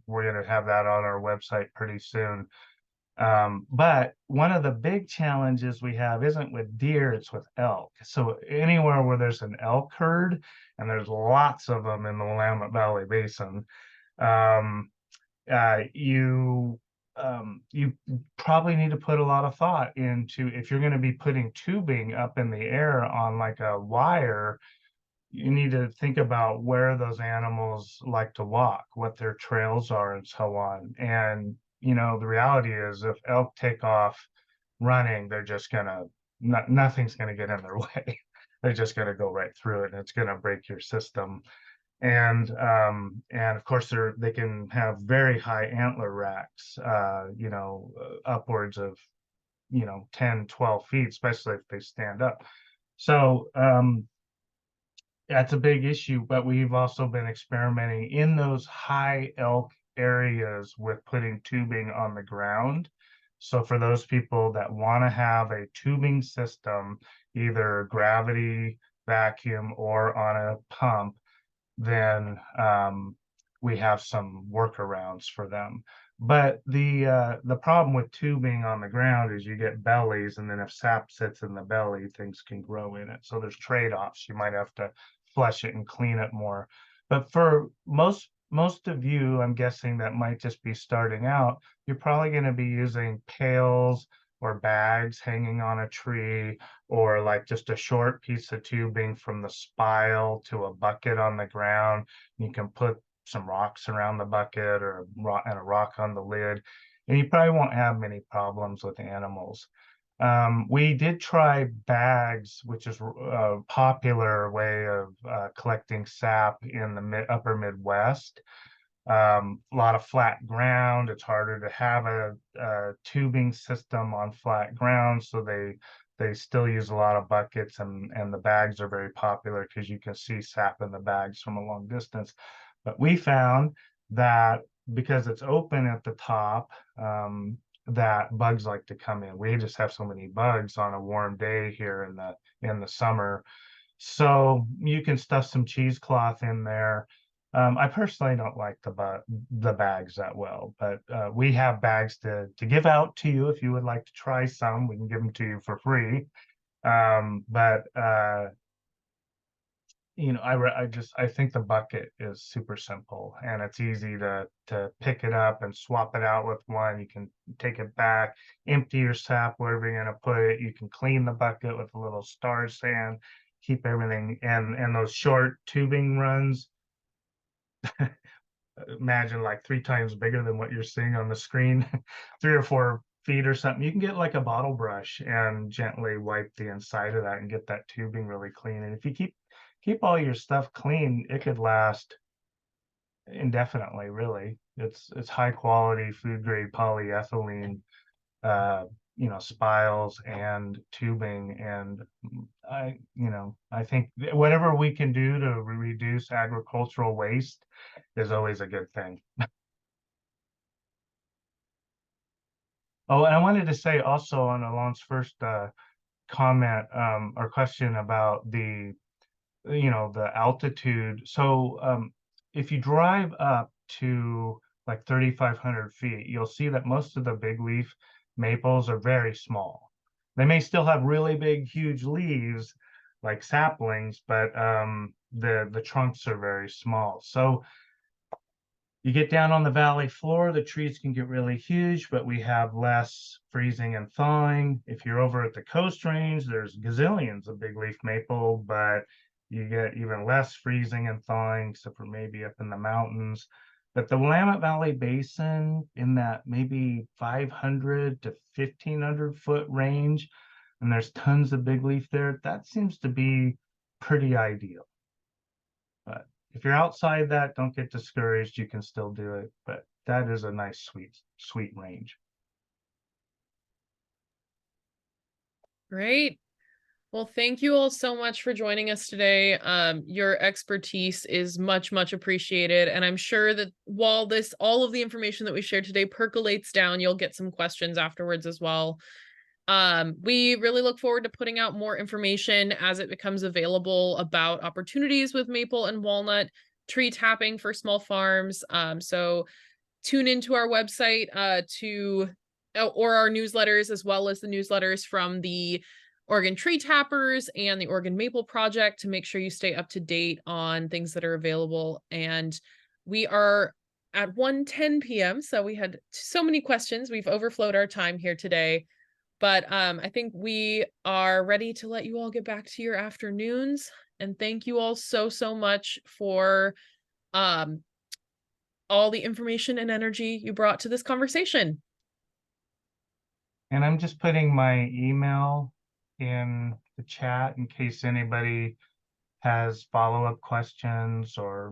we're going to have that on our website pretty soon. But one of the big challenges we have isn't with deer, it's with elk. So anywhere where there's an elk herd, and there's lots of them in the Willamette Valley Basin, um, you probably need to put a lot of thought into, if you're going to be putting tubing up in the air on like a wire, you need to think about where those animals like to walk, what their trails are, and so on. And the reality is, if elk take off running, they're just gonna nothing's gonna get in their way. They're just gonna go right through it, and it's gonna break your system. And of course they can have very high antler racks, upwards of 10, 12 feet, especially if they stand up. So that's a big issue, but we've also been experimenting in those high elk areas with putting tubing on the ground. So for those people that want to have a tubing system, either gravity, vacuum, or on a pump, then we have some workarounds for them. But the problem with tubing on the ground is you get bellies, and then if sap sits in the belly, things can grow in it. So there's trade-offs. You might have to flush it and clean it more. But for most of you, I'm guessing that might just be starting out, you're probably going to be using pails or bags hanging on a tree, or like just a short piece of tubing from the spile to a bucket on the ground. You can put some rocks around the bucket, or a rock on the lid, and you probably won't have many problems with animals. We did try bags, which is a popular way of collecting sap in the upper Midwest. A lot of flat ground. It's harder to have a tubing system on flat ground, so they still use a lot of buckets, and the bags are very popular because you can see sap in the bags from a long distance. But we found that because it's open at the top, that bugs like to come in. We just have so many bugs on a warm day here in the summer. So you can stuff some cheesecloth in there. I personally don't like the bags that well, but we have bags to give out to you if you would like to try some. We can give them to you for free. But I think the bucket is super simple, and it's easy to pick it up and swap it out with one. You can take it back, empty your sap wherever you're going to put it. You can clean the bucket with a little star sand, keep everything, and those short tubing runs, imagine like 3 times bigger than what you're seeing on the screen, 3 or 4 feet or something, you can get like a bottle brush and gently wipe the inside of that and get that tubing really clean. And if you keep all your stuff clean, it could last indefinitely, really. It's high quality food grade polyethylene, spiles and tubing. And I think whatever we can do to reduce agricultural waste is always a good thing. Oh, and I wanted to say also on Alon's first comment or question about the altitude. So if you drive up to like 3,500 feet, you'll see that most of the big leaf maples are very small. They may still have really big, huge leaves like saplings, but the trunks are very small. So you get down on the valley floor, the trees can get really huge, but we have less freezing and thawing. If you're over at the Coast Range, there's gazillions of big leaf maple, but you get even less freezing and thawing, except for maybe up in the mountains. But the Willamette Valley Basin, in that maybe 500 to 1,500 foot range, and there's tons of big leaf there, that seems to be pretty ideal. But if you're outside that, don't get discouraged. You can still do it, but that is a nice, sweet range.
Great. Well, thank you all so much for joining us today. Your expertise is much, much appreciated. And I'm sure that while all of the information that we shared today percolates down, you'll get some questions afterwards as well. We really look forward to putting out more information as it becomes available about opportunities with maple and walnut tree tapping for small farms. So tune into our website or our newsletters, as well as the newsletters from the Oregon Tree Tappers and the Oregon Maple Project, to make sure you stay up to date on things that are available. And we are at 1:10 p.m. So we had so many questions. We've overflowed our time here today. But I think we are ready to let you all get back to your afternoons. And thank you all so, so much for all the information and energy you brought to this conversation.
And I'm just putting my email in the chat in case anybody has follow-up questions or